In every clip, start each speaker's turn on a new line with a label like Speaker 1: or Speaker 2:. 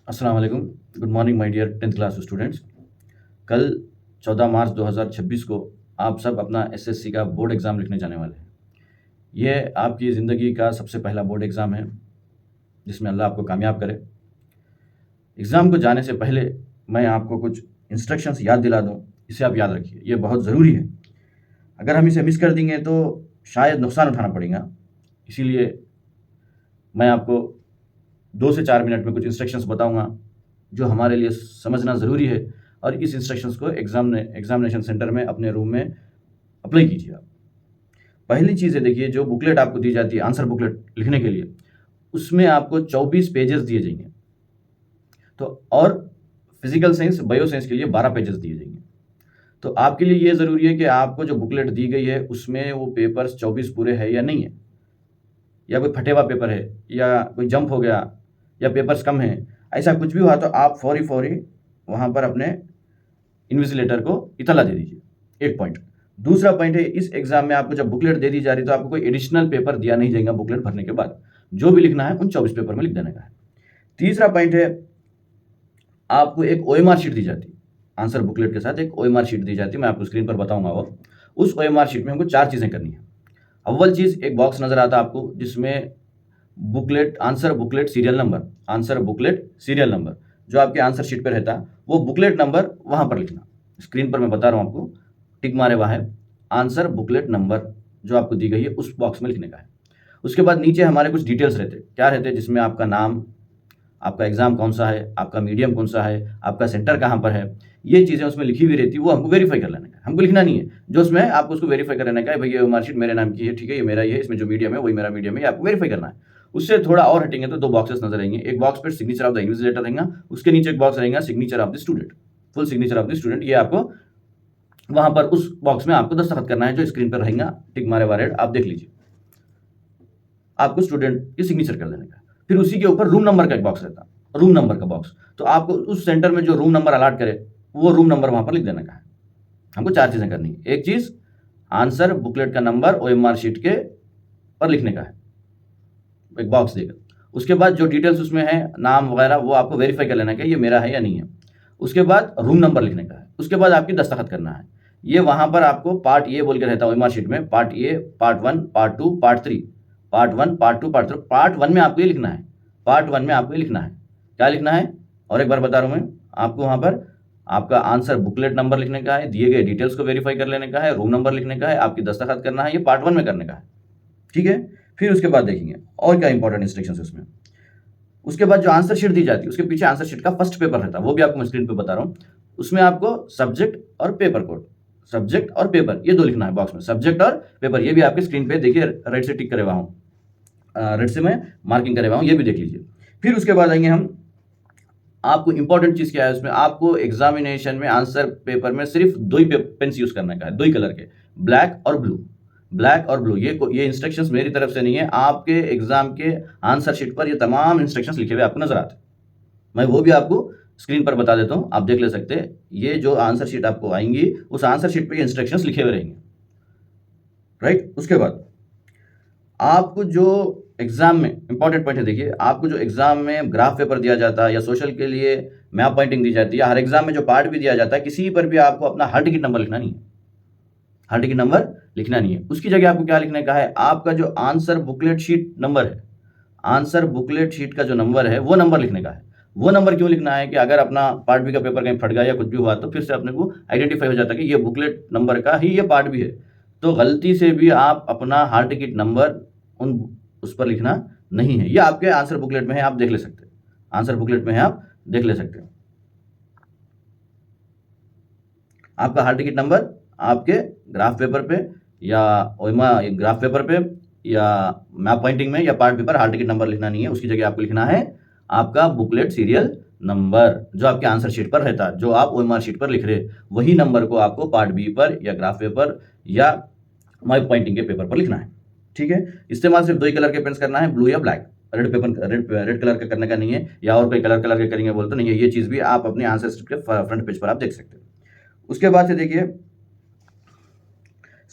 Speaker 1: अस्सलाम वालेकुम। Good morning my dear 10th class students. कल 14 मार्च 2026 को आप सब अपना एसएससी का बोर्ड एग्ज़ाम लिखने जाने वाले हैं। ये आपकी ज़िंदगी का सबसे पहला बोर्ड एग्ज़ाम है, जिसमें अल्लाह आपको कामयाब करे। एग्ज़ाम को जाने से पहले मैं आपको कुछ इंस्ट्रक्शंस याद दिला दूँ, इसे आप याद रखिए, ये बहुत ज़रूरी है। अगर हम इसे मिस कर देंगे तो शायद नुकसान उठाना पड़ेगा। इसीलिए मैं आपको 2 से 4 मिनट में कुछ इंस्ट्रक्शंस बताऊँगा, जो हमारे लिए समझना ज़रूरी है और इस इंस्ट्रक्शंस को एग्ज़ामिनेशन सेंटर में अपने रूम में अप्लाई कीजिए आप। पहली चीज़ है, देखिए, जो बुकलेट आपको दी जाती है आंसर बुकलेट लिखने के लिए, उसमें आपको 24 पेजेस दिए जाएंगे। तो और फिजिकल साइंस, बायो साइंस के लिए 12 पेजेस दिए जाएंगे। तो आपके लिए ये ज़रूरी है कि आपको जो बुकलेट दी गई है उसमें वो पेपर्स 24 पूरे हैं या नहीं है, या कोई फटे हुआ पेपर है, या कोई जंप हो गया, या पेपर्स कम हैं। ऐसा कुछ भी हुआ तो आप फौरी वहाँ पर अपने इन्विजिलेटर को इत्तला दे दीजिए। एक पॉइंट। दूसरा पॉइंट है, इस एग्जाम में आपको जब बुकलेट दे दी जा रही तो आपको कोई एडिशनल पेपर दिया नहीं जाएगा। बुकलेट भरने के बाद जो भी लिखना है उन 24 पेपर में लिख देने का है। तीसरा पॉइंट है, आपको एक ओएमआर शीट दी जाती है। आंसर बुकलेट के साथ एक ओएमआर शीट दी जाती है, मैं आपको स्क्रीन पर बताऊंगा। वो उस ओएमआर शीट में हमको 4 चीज़ें करनी है। अव्वल चीज़, एक बॉक्स नजर आता है आपको जिसमें booklet, answer booklet serial number, answer booklet serial number जो आपके आंसर शीट पर रहता है, वो बुकलेट नंबर वहां पर लिखना। स्क्रीन पर मैं बता रहा हूं आपको, टिक मारे हुआ है, आंसर बुकलेट नंबर जो आपको दी गई है उस बॉक्स में लिखने का है। उसके बाद नीचे हमारे कुछ डिटेल्स रहते हैं। क्या रहते हैं? जिसमें आपका नाम, आपका एग्जाम कौन सा है, आपका मीडियम कौन सा है, आपका सेंटर कहाँ पर है, ये चीज़ें उसमें लिखी हुई रहती है। वो हमको वेरीफाई कर लेना है, हमको लिखना नहीं है। जो उसमें आपको उसको वेरीफाई कर लेना है, भाई ये मार्कशीट मेरे नाम की है, ठीक है, ये मेरा ही है, इसमें जो मीडियम है वही मेरा मीडियम है, ये आपको वेरीफाई करना है। उससे थोड़ा और हटेंगे तो 2 बॉक्सेस नजर आएंगे। एक बॉक्स पर सिग्नेचर ऑफ द इन्विजिलेटर रहेगा, उसके नीचे एक बॉक्स रहेगा signature of the student, full signature of the student. ये आपको वहां पर उस बॉक्स में आपको दस्तखत करना है, जो स्क्रीन पर रहेगा टिक मारे वाले, आप देख लीजिए। आपको स्टूडेंट की सिग्नेचर कर देने का। फिर उसी के ऊपर रूम नंबर का एक बॉक्स रहता है, रूम नंबर का बॉक्स। तो आपको उस सेंटर में जो रूम नंबर अलॉट करे वो रूम नंबर वहां पर लिख देने का है। हमको 4 चीजें करनी है। एक चीज, आंसर बुकलेट का नंबर ओएमआर शीट के पर लिखने का है, एक बॉक्स देगा। उसके बाद जो डिटेल्स उसमें है, नाम वगैरह, वो आपको वेरीफाई कर लेना है कि ये मेरा है या नहीं है। उसके बाद रूम नंबर लिखने का है। उसके बाद आपकी दस्तखत करना है। ये वहां पर आपको पार्ट ए बोल के रहता है ओएमआर शीट में, part A, part 1, part 2, part 3, part 1, part 2, part 3। Part 1 में आपको ये लिखना है, पार्ट 1 में आपको ये लिखना है। क्या लिखना है? और एक बार बता रहा हूं मैं आपको, वहां पर आपका आंसर बुकलेट नंबर लिखने का है, दिए गए डिटेल्स को वेरीफाई कर लेने का है, रूम नंबर लिखने का है, आपकी दस्तखत करना है। ये पार्ट 1 में करने का है, ठीक है। फिर उसके बाद देखेंगे और क्या इंपॉर्टेंट इंस्ट्रक्शन है उसमें। उसके बाद जो आंसर शीट दी जाती है, उसके पीछे आंसर शीट का फर्स्ट पेपर रहता है, वो भी आपको मैं स्क्रीन पे बता रहा हूँ। उसमें आपको सब्जेक्ट और पेपर कोड, सब्जेक्ट और पेपर, ये 2 लिखना है बॉक्स में, सब्जेक्ट और पेपर। ये भी आपके स्क्रीन पे देखिए, राइट से टिक करे हुआ हूँ, राइट से मैं मार्किंग करे हुआ हूँ, ये भी देख लीजिए। फिर उसके बाद आएंगे हम, आपको इंपॉर्टेंट चीज क्या है उसमें, आपको एग्जामिनेशन में आंसर पेपर में सिर्फ 2 ही पेन्स यूज करने का है, 2 ही कलर के, ब्लैक और ब्लू। ब्लैक और ब्लू, ये इंस्ट्रक्शंस मेरी तरफ से नहीं है, आपके एग्जाम के आंसर शीट पर ये तमाम इंस्ट्रक्शंस लिखे हुए आपको नजर आते हैं। मैं वो भी आपको स्क्रीन पर बता देता हूं, आप देख ले सकते हैं। ये जो आंसर शीट आपको आएंगी, उस आंसर शीट पे ये इंस्ट्रक्शंस लिखे हुए रहेंगे, राइट। उसके बाद आपको जो एग्जाम में इंपॉर्टेंट पॉइंट है, देखिए, आपको जो एग्जाम में ग्राफ पेपर दिया जाता है या सोशल के लिए मैप पॉइंटिंग दी जाती है, हर एग्जाम में जो पार्ट भी दिया जाता है, किसी पर भी आपको अपना हॉल टिकट नंबर लिखना नहीं है, हॉल टिकट नंबर लिखना नहीं है। उसकी जगह आपको क्या लिखने का है, आपका जो आंसर बुकलेट शीट नंबर है, आंसर बुकलेट शीट का जो नंबर है वो नंबर लिखने का है। वो नंबर क्यों लिखना है कि अगर अपना पार्ट बी का पेपर कहीं फट गया या कुछ भी हुआ तो फिर से अपने को आइडेंटिफाई हो जाता है कि ये बुकलेट नंबर का ही ये पार्ट भी है। तो गलती से भी आप अपना हॉल टिकट नंबर उन उस पर लिखना नहीं है। ये आपके आंसर बुकलेट में है, आप देख ले सकते हैं, आंसर बुकलेट में है, आप देख ले सकते हैं। आपका हॉल टिकट नंबर आपके ग्राफ पेपर पे या ओइमा ग्राफ पेपर पे या मैप पॉइंटिंग में या part paper hall ticket number लिखना नहीं है। उसकी जगह आपको लिखना है आपका बुकलेट सीरियल नंबर, जो आपके आंसर शीट पर रहता है, जो आप ओएमआर शीट पर लिख रहे, वही नंबर को आपको पार्ट बी पर या ग्राफ पेपर या मैप पॉइंटिंग के पेपर पर लिखना है, ठीक है। इस्तेमाल सिर्फ 2 ही कलर के पेन्स करना है, ब्लू या black. Red pepper, red colour का करने का नहीं है, या और कोई कलर के करेंगे बोलते नहीं है। ये चीज भी आप अपने आंसर शीट के फ्रंट पेज पर आप देख सकते हैं। उसके बाद से देखिए,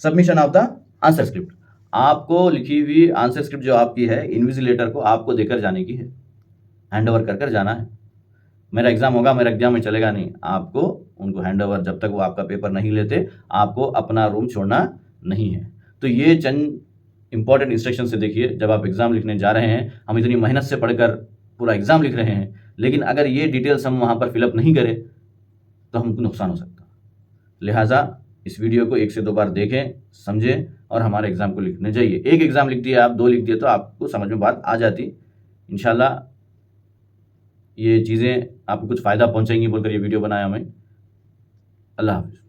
Speaker 1: submission of the answer script. आपको लिखी हुई आंसर स्क्रिप्ट जो आपकी है, इन्विजिलेटर को आपको देकर जाने की है, हैंड ओवर कर जाना है। मेरा एग्ज़ाम होगा, मेरा एग्ज़ाम में चलेगा नहीं। आपको उनको हैंडओवर, जब तक वो आपका पेपर नहीं लेते, आपको अपना रूम छोड़ना नहीं है। तो ये चंद इम्पोर्टेंट इंस्ट्रक्शन से देखिए, जब आप एग्ज़ाम लिखने जा रहे हैं, हम इतनी मेहनत से पढ़कर पूरा एग्ज़ाम लिख रहे हैं, लेकिन अगर ये डिटेल्स हम वहाँ पर फिलअप नहीं करें, तो हमको नुकसान हो सकता है। लिहाजा इस वीडियो को 1 से 2 बार देखें, समझें और हमारे एग्ज़ाम को लिखने जाइए। एक एग्ज़ाम लिख दिए आप, 2 लिख दिए तो आपको समझ में बात आ जाती। इंशाल्लाह ये चीज़ें आपको कुछ फ़ायदा पहुँचाएँगी बोलकर ये वीडियो बनाया मैं। अल्लाह हाफ़िज़।